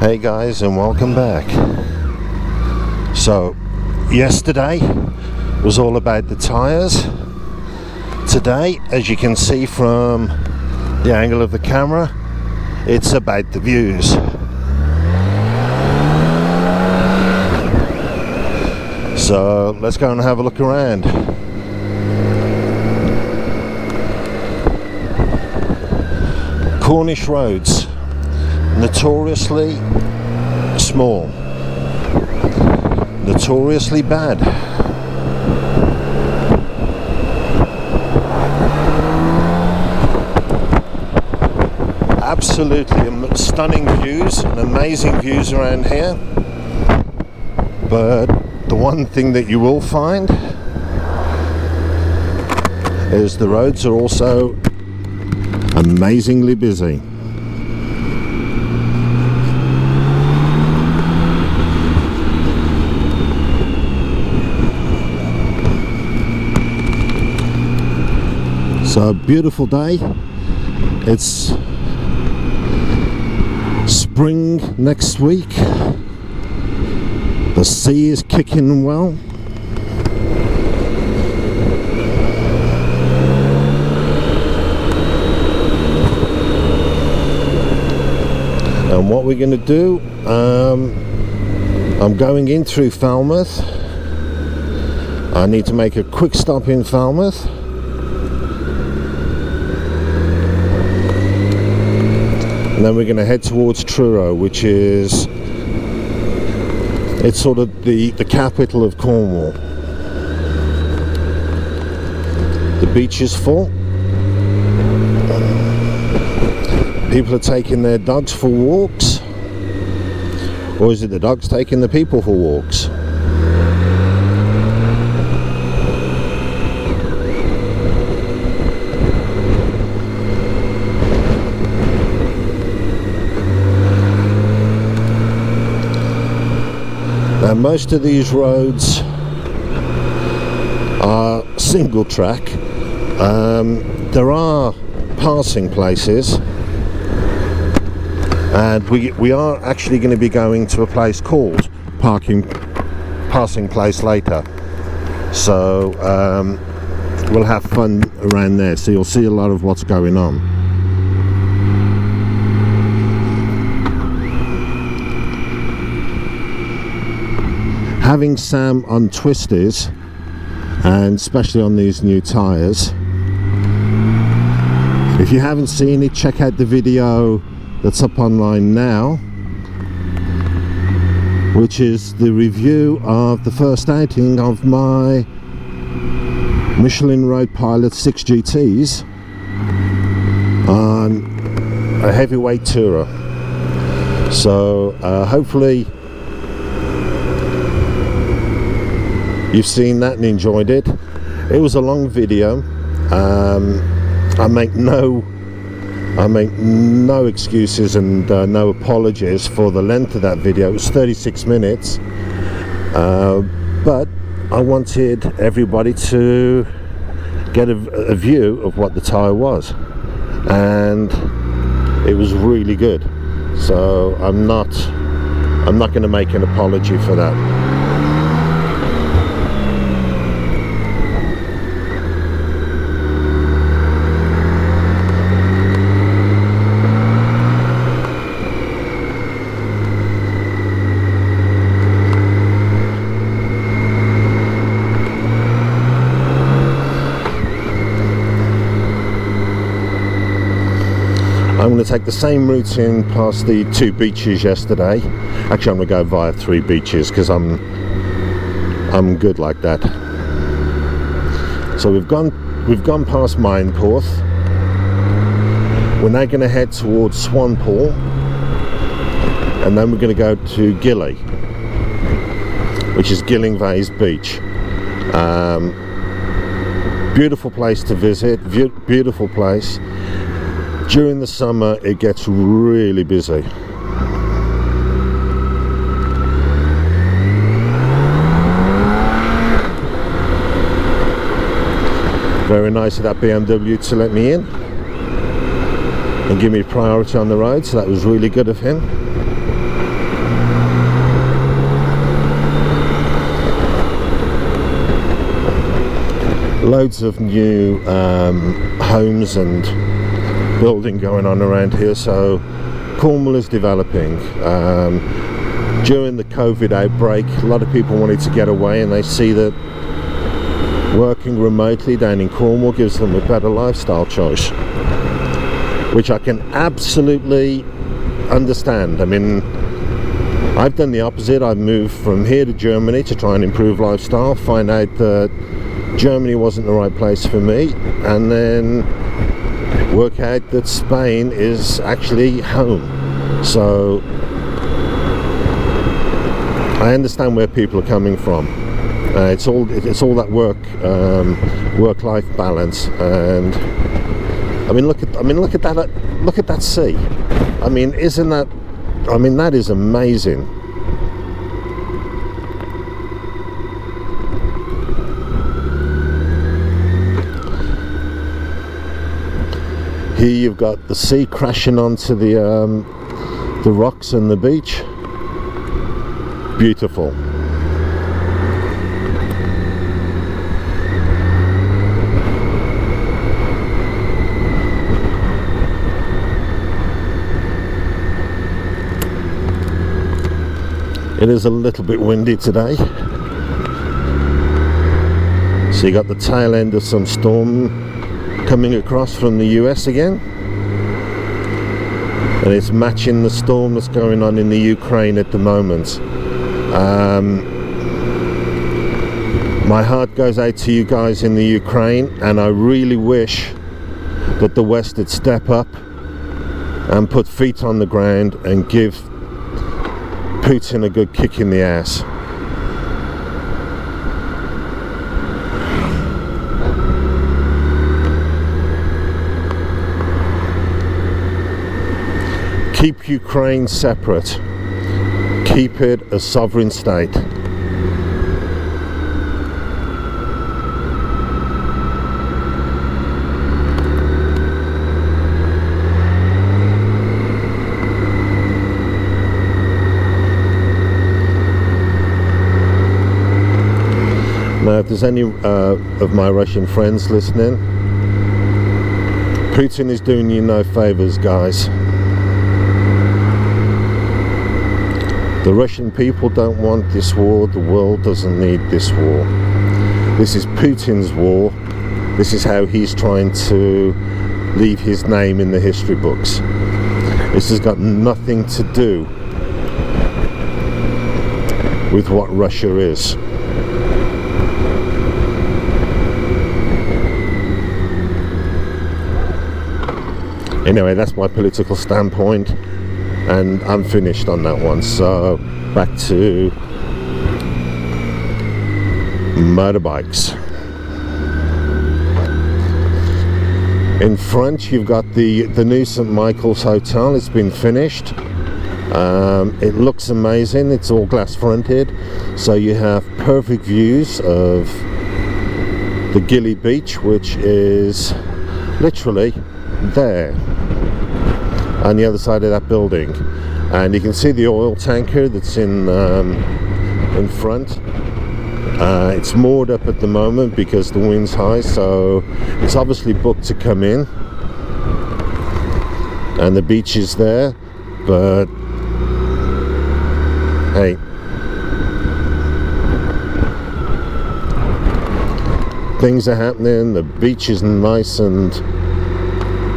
Hey guys, and welcome back. So yesterday was all about the tires. Today, as you can see from the angle of the camera, it's about the views. So let's go and have a look around. Cornish roads, notoriously small, notoriously bad. Absolutely stunning views and amazing views around here, but the one thing that you will find is the roads are also amazingly busy. So, beautiful day. It's spring next week. The sea is kicking well. And what we're going to do, I'm going in through Falmouth. I need to make a quick stop in Falmouth. And then we're going to head towards Truro, which is, it's sort of the capital of Cornwall. The beach is full. People are taking their dogs for walks. Or is it the dogs taking the people for walks? Now, most of these roads are single track. There are passing places, and we are actually going to be going to a place called Passing Place later. So we'll have fun around there. So you'll see a lot of what's going on. Having Sam on twisters, and especially on these new tyres, if you haven't seen it, check out the video that's up online now, which is the review of the first outing of my Michelin Road Pilot 6 GTs on a heavyweight tourer. So hopefully you've seen that and enjoyed it. It was a long video. I make no excuses and no apologies for the length of that video. It was 36 minutes, but I wanted everybody to get a view of what the tyre was, and it was really good. So I'm not going to make an apology for that. I'm going to take the same route in past the 2 beaches yesterday. Actually, I'm going to go via 3 beaches because I'm good like that. So we've gone past Mineporth. We're now going to head towards Swanpool, and then we're going to go to Gilly, which is Gillingvays Beach. Beautiful place to visit. Beautiful place. During the summer it gets really busy. Very nice of that BMW to let me in and give me priority on the road, so that was really good of him. loads of new homes and building going on around here, so Cornwall is developing. During the COVID outbreak, a lot of people wanted to get away, and they see that working remotely down in Cornwall gives them a better lifestyle choice, which I can absolutely understand. I mean, I've done the opposite. I've moved from here to Germany to try and improve lifestyle, find out that Germany wasn't the right place for me, and then work out that Spain is actually home. So I understand where people are coming from. It's all that work-life balance, and I mean, look at that sea. I mean, that is amazing. Here you've got the sea crashing onto the rocks and the beach. Beautiful. It is a little bit windy today, so you got the tail end of some storm coming across from the US again, and it's matching the storm that's going on in the Ukraine at the moment. My heart goes out to you guys in the Ukraine, and I really wish that the West would step up and put feet on the ground and give Putin a good kick in the ass. Keep Ukraine separate. Keep it a sovereign state. Now, if there's any of my Russian friends listening, Putin is doing you no favors, guys. The Russian people don't want this war. The world doesn't need this war. This is Putin's war. This is how he's trying to leave his name in the history books. This has got nothing to do with what Russia is. Anyway, that's my political standpoint, and I'm finished on that one. So back to motorbikes. In front you've got the new St. Michael's Hotel. It's been finished. It looks amazing. It's all glass fronted, so you have perfect views of the Gilly Beach, which is literally there on the other side of that building, and you can see the oil tanker that's in front. It's moored up at the moment because the wind's high, so it's obviously booked to come in, and the beach is there. But hey, things are happening. The beach is nice and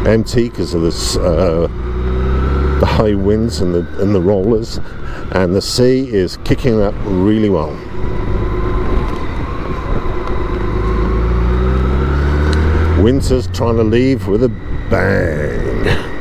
empty because of this the high winds and the rollers, and the sea is kicking up really well. Winter's trying to leave with a bang.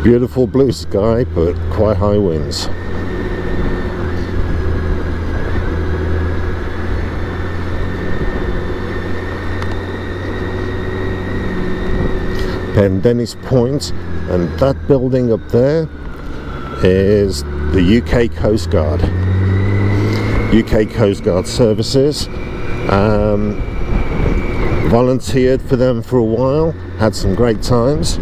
Beautiful blue sky, but quite high winds. Pendennis Point, and that building up there is the UK Coast Guard. UK Coast Guard services. Volunteered for them for a while, had some great times.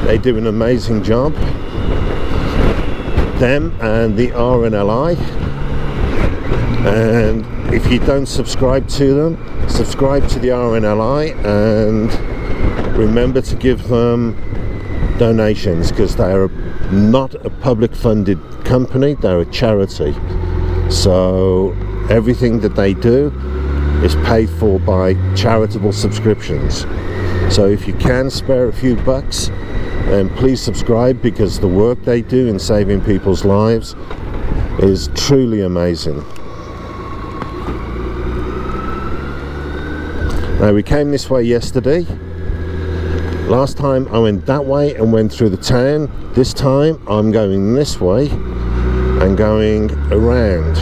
They do an amazing job, them and the RNLI. And if you don't subscribe to them, subscribe to the RNLI and remember to give them donations, because they are not a public funded company, they're a charity. So everything that they do is paid for by charitable subscriptions. So if you can spare a few bucks, then please subscribe, because the work they do in saving people's lives is truly amazing. Now, we came this way yesterday. Last time I went that way and went through the town. This time I'm going this way and going around.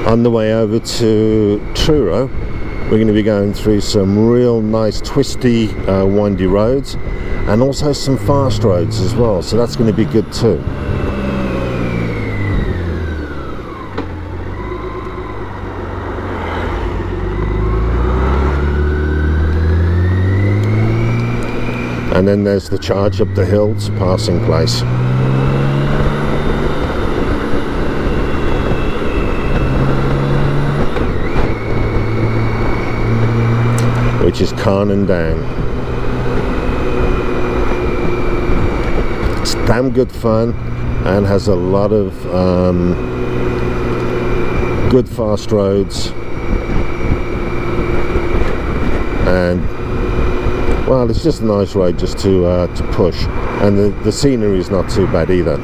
On the way over to Truro, we're going to be going through some real nice twisty, windy roads, and also some fast roads as well, so that's going to be good too. And then there's the charge up the hill to Passing Place. Which is Carnan Down. It's damn good fun and has a lot of good fast roads, and well, it's just a nice road just to push, and the scenery is not too bad either.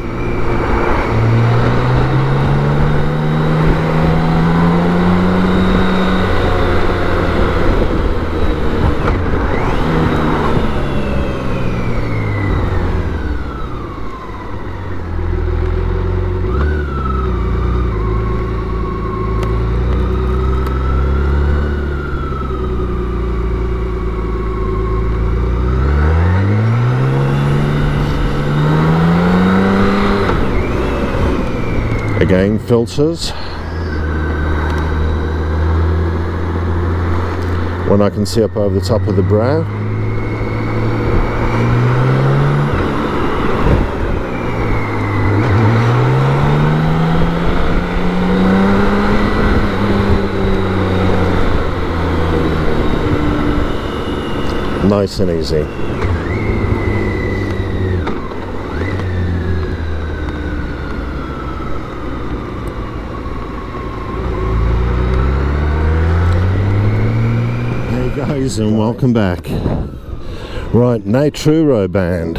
Again, filters. When I can see up over the top of the brow. Nice and easy. Guys, and welcome back. Right, now Truro band.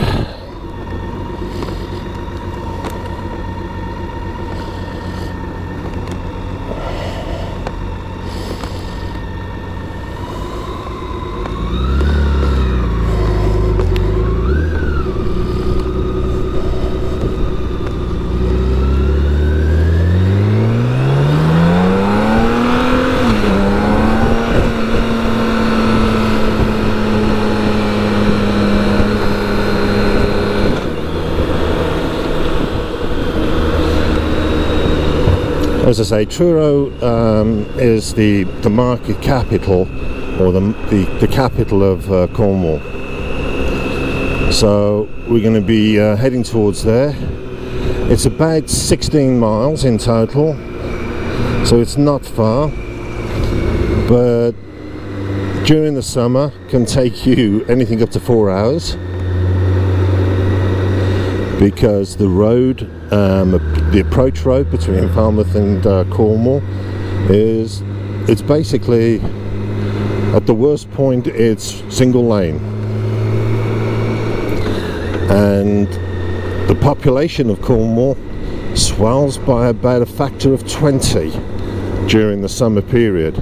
As I say, Truro is the market capital, or the capital of Cornwall. So we're going to be heading towards there. It's about 16 miles in total, so it's not far, but during the summer can take you anything up to 4 hours, because the road, the approach road between Falmouth and Cornwall it's basically, at the worst point, it's single lane, and the population of Cornwall swells by about a factor of 20 during the summer period.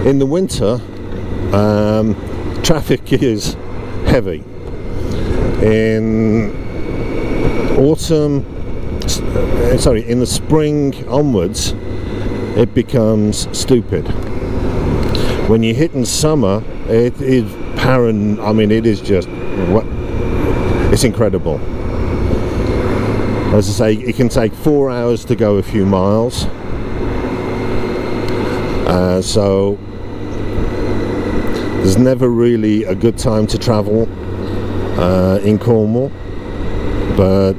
In the winter, traffic is heavy. In in the spring onwards, it becomes stupid. When you hit in summer, it is I mean, it is just, it's incredible. As I say, it can take 4 hours to go a few miles, so there's never really a good time to travel in Cornwall, but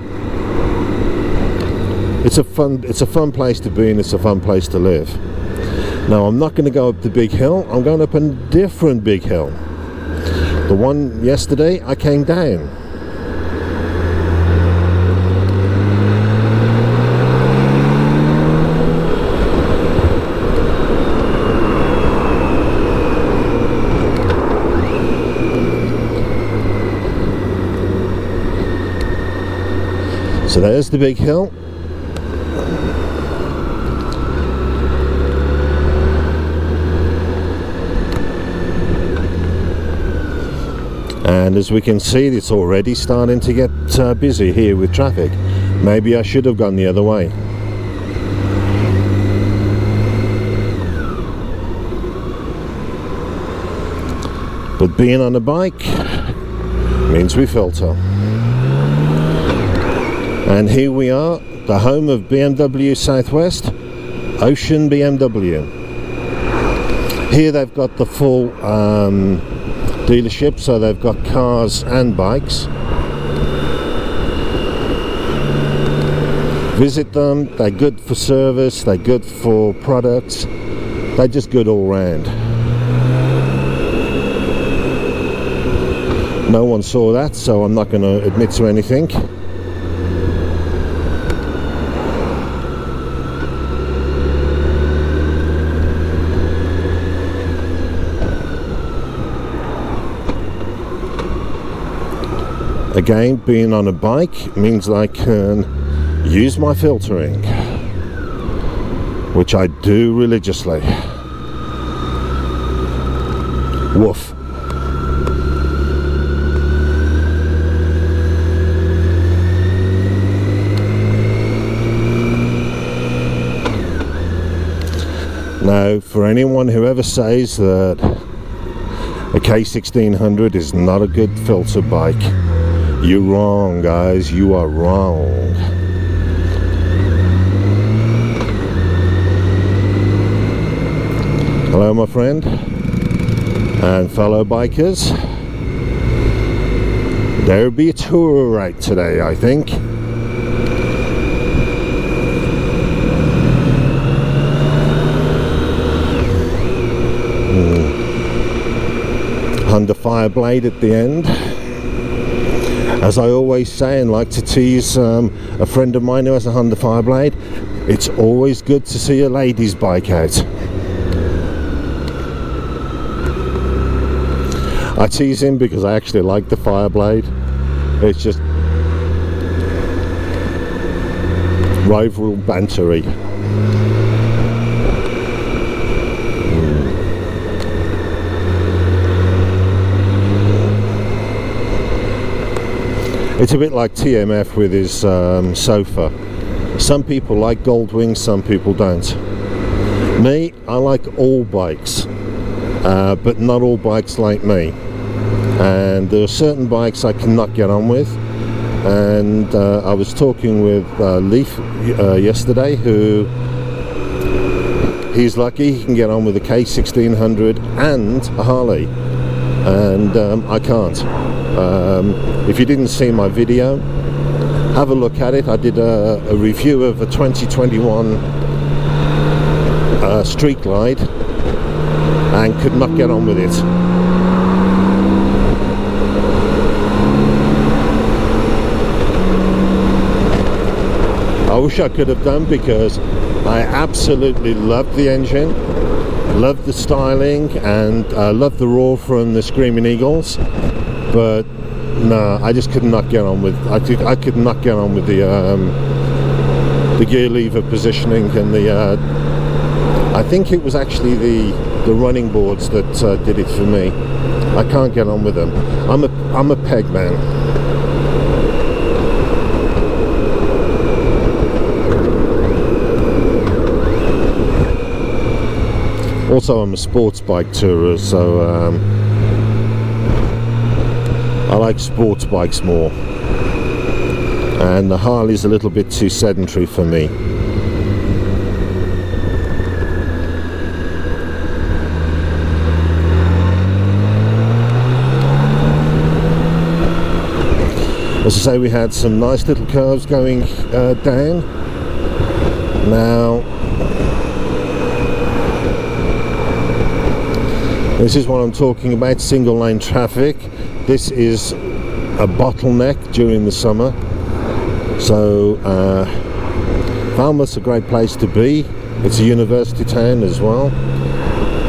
it's a fun place to be, and it's a fun place to live. Now, I'm not going to go up the big hill. I'm going up a different big hill. The one yesterday, I came down. So there's the big hill. And as we can see, it's already starting to get busy here with traffic. Maybe I should have gone the other way. But being on a bike means we filter. And here we are, the home of BMW Southwest, Ocean BMW. Here they've got the full dealership, so they've got cars and bikes. Visit them, they're good for service, they're good for products, they're just good all round. No one saw that, so I'm not going to admit to anything. Again, being on a bike means I can use my filtering, which I do religiously. Woof. Now, for anyone who ever says that a K1600 is not a good filter bike, you're wrong, guys. You are wrong. Hello, my friend and fellow bikers. There'll be a tour right today, I think. Honda Fireblade at the end. As I always say and like to tease a friend of mine who has a Honda Fireblade, it's always good to see a lady's bike out. I tease him because I actually like the Fireblade. It's just rival bantery. It's a bit like TMF with his sofa. Some people like gold wings, some people don't. Me, I like all bikes, but not all bikes like me. And there are certain bikes I cannot get on with. And I was talking with Leaf yesterday, who he's lucky he can get on with a K1600 and a Harley. and I can't. If you didn't see my video, have a look at it. I did a review of a 2021 Street Glide and could not get on with it. I wish I could have done, because I absolutely loved the engine, loved the styling, and loved the roar from the Screaming Eagles, but no, I just could not get on with. I could not get on with the gear lever positioning and the. I think it was actually the running boards that did it for me. I can't get on with them. I'm a peg man. Also, I'm a sports bike tourer, so I like sports bikes more, and the Harley's a little bit too sedentary for me. As I say, we had some nice little curves going down. Now, this is what I'm talking about, single lane traffic. This is a bottleneck during the summer. So Falmouth's a great place to be. It's a university town as well.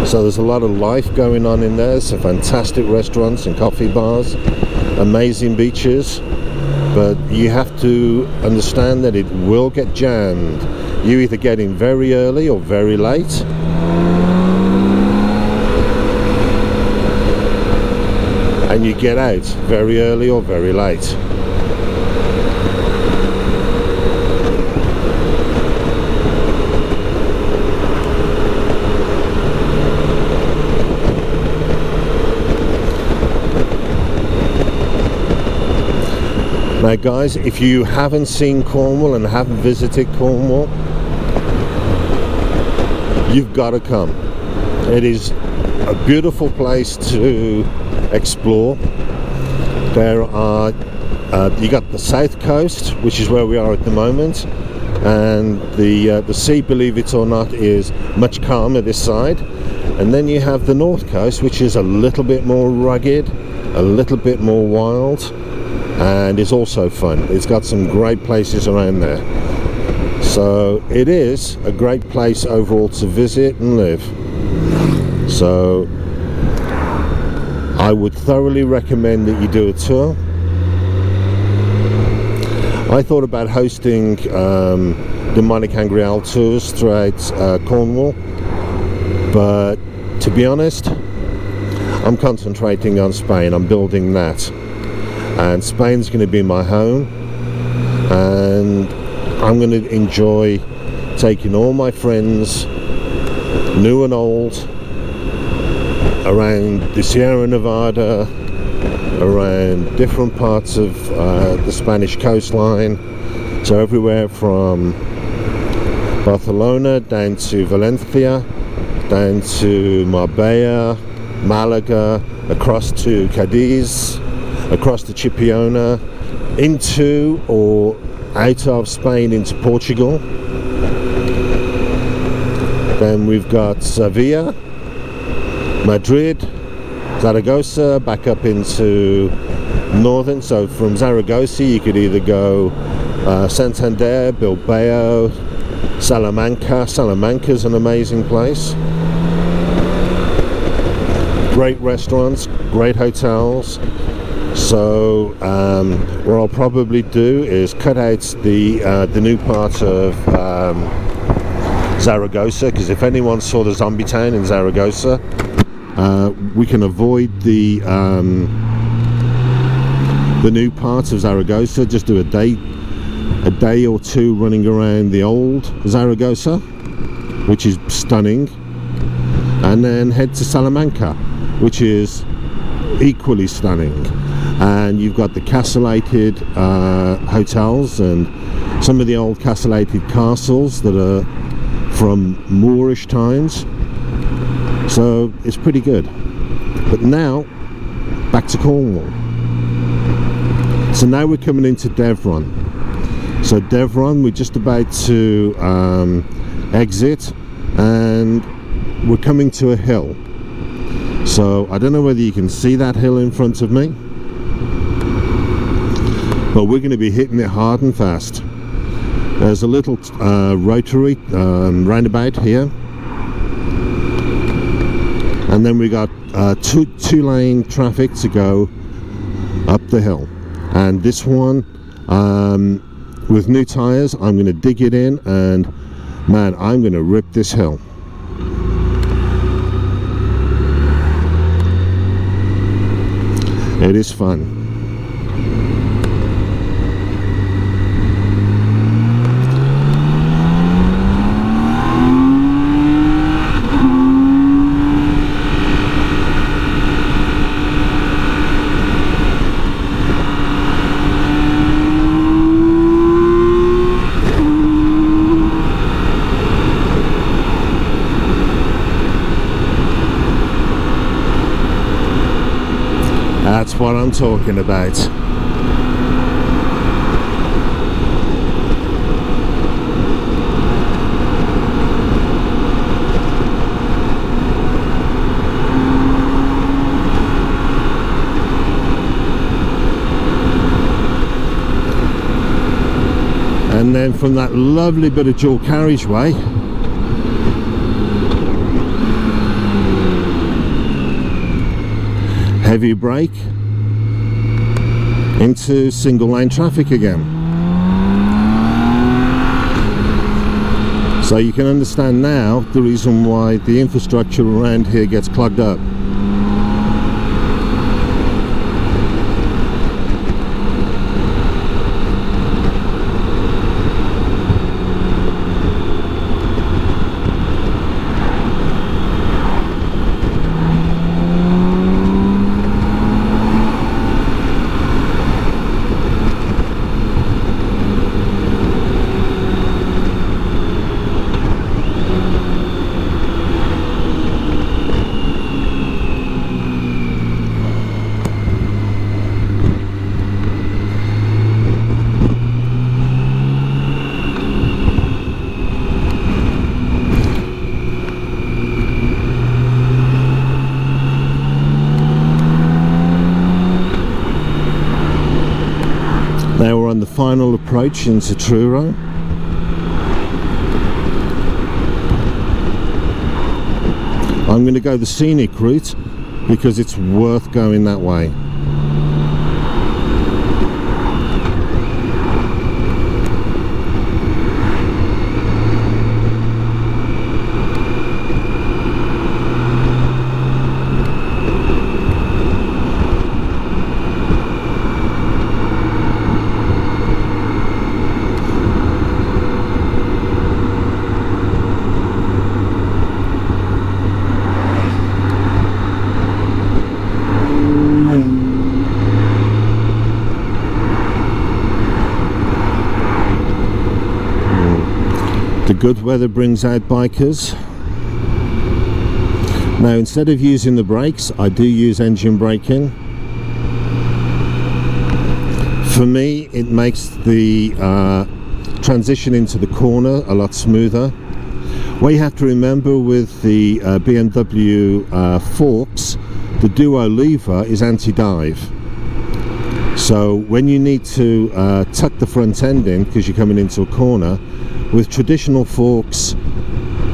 So there's a lot of life going on in there. Some fantastic restaurants and coffee bars, amazing beaches. But you have to understand that it will get jammed. You either get in very early or very late. And you get out very early or very late. Now guys, if you haven't seen Cornwall and haven't visited Cornwall, you've got to come. It is a beautiful place to explore. There are you got the south coast, which is where we are at the moment, and the sea, believe it or not, is much calmer this side. And then you have the north coast, which is a little bit more rugged, a little bit more wild, and is also fun. It's got some great places around there. So it is a great place overall to visit and live. So I would thoroughly recommend that you do a tour. I thought about hosting the Monic Angrial tours throughout Cornwall, but to be honest, I'm concentrating on Spain. I'm building that, and Spain's going to be my home, and I'm going to enjoy taking all my friends, new and old, around the Sierra Nevada, around different parts of the Spanish coastline. So everywhere from Barcelona down to Valencia, down to Marbella, Malaga, across to Cadiz, across to Chipiona, into or out of Spain into Portugal. Then we've got Sevilla, Madrid, Zaragoza, back up into northern. So from Zaragoza you could either go Santander, Bilbao, Salamanca. Salamanca's an amazing place. Great restaurants, great hotels. So what I'll probably do is cut out the new part of Zaragoza, because if anyone saw the zombie town in Zaragoza, we can avoid the new part of Zaragoza. Just do a day or two running around the old Zaragoza, which is stunning, and then head to Salamanca, which is equally stunning. And you've got the castellated hotels and some of the old castellated castles that are from Moorish times. So it's pretty good. But now back to Cornwall. So now we're coming into Devron. So Devron, we're just about to exit, and we're coming to a hill. So I don't know whether you can see that hill in front of me, but we're going to be hitting it hard and fast. There's a little rotary roundabout here, and then we got two-lane traffic to go up the hill. And this one, with new tyres, I'm going to dig it in, and man, I'm going to rip this hill. It is fun. That's what I'm talking about. And then from that lovely bit of dual carriageway, heavy brake into single lane traffic again. So you can understand now the reason why the infrastructure around here gets clogged up. Now we're on the final approach into Truro. I'm going to go the scenic route because it's worth going that way. The good weather brings out bikers. Now instead of using the brakes, I do use engine braking. For me, it makes the transition into the corner a lot smoother. What you have to remember with the BMW forks, the duo lever is anti-dive. So when you need to tuck the front end in because you're coming into a corner, with traditional forks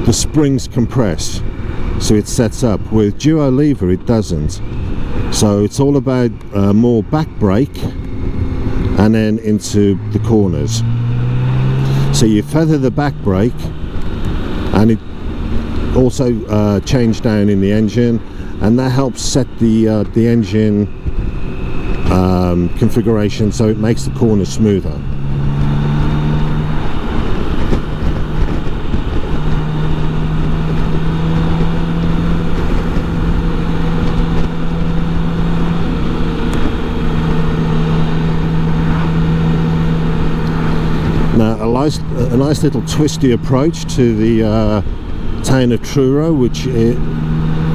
the springs compress, so it sets up. With duo lever it doesn't. So it's all about more back brake and then into the corners. So you feather the back brake, and it also change down in the engine, and that helps set the engine configuration so it makes the corners smoother. Now a nice little twisty approach to the town of Truro, which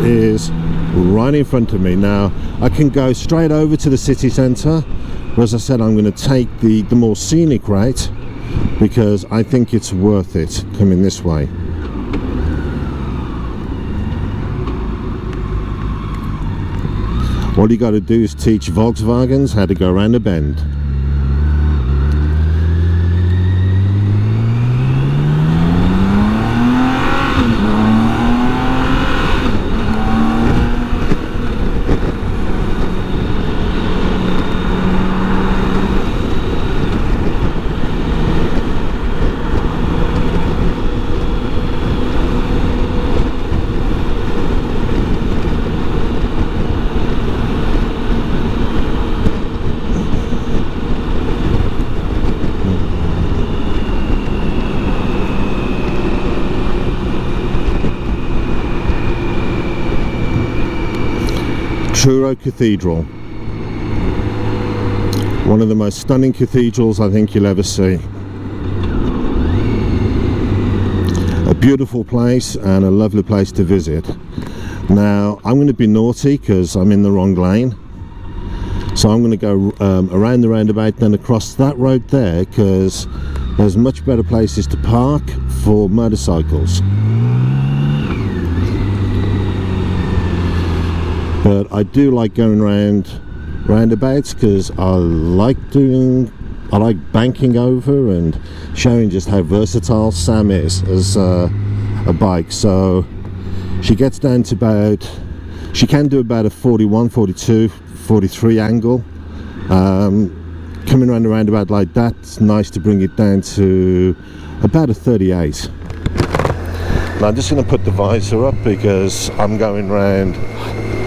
is right in front of me. Now I can go straight over to the city centre, but as I said, I'm going to take the more scenic route because I think it's worth it coming this way. All you got to do is teach Volkswagens how to go around a bend. Truro Cathedral, one of the most stunning cathedrals I think you'll ever see. A beautiful place and a lovely place to visit. Now I'm going to be naughty because I'm in the wrong lane, so I'm going to go around the roundabout, then across that road there, because there's much better places to park for motorcycles. But I do like going around roundabouts because I like banking over and showing just how versatile Sam is as a bike. So she gets down to she can do about a 41, 42, 43 angle. Coming around a roundabout like that, it's nice to bring it down to about a 38. Now I'm just going to put the visor up because I'm going round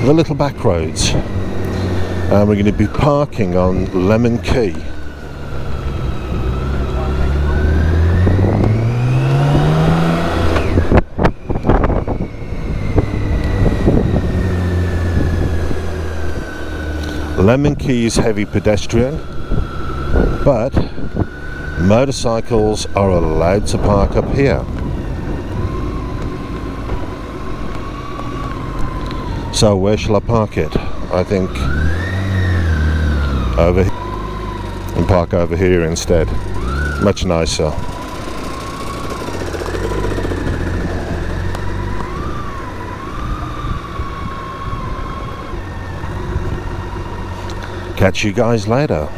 the little back roads, and we're going to be parking on Lemon Key. Lemon Key is heavy pedestrian, but motorcycles are allowed to park up here. So where shall I park it? I think over here, and park over here instead. Much nicer. Catch you guys later.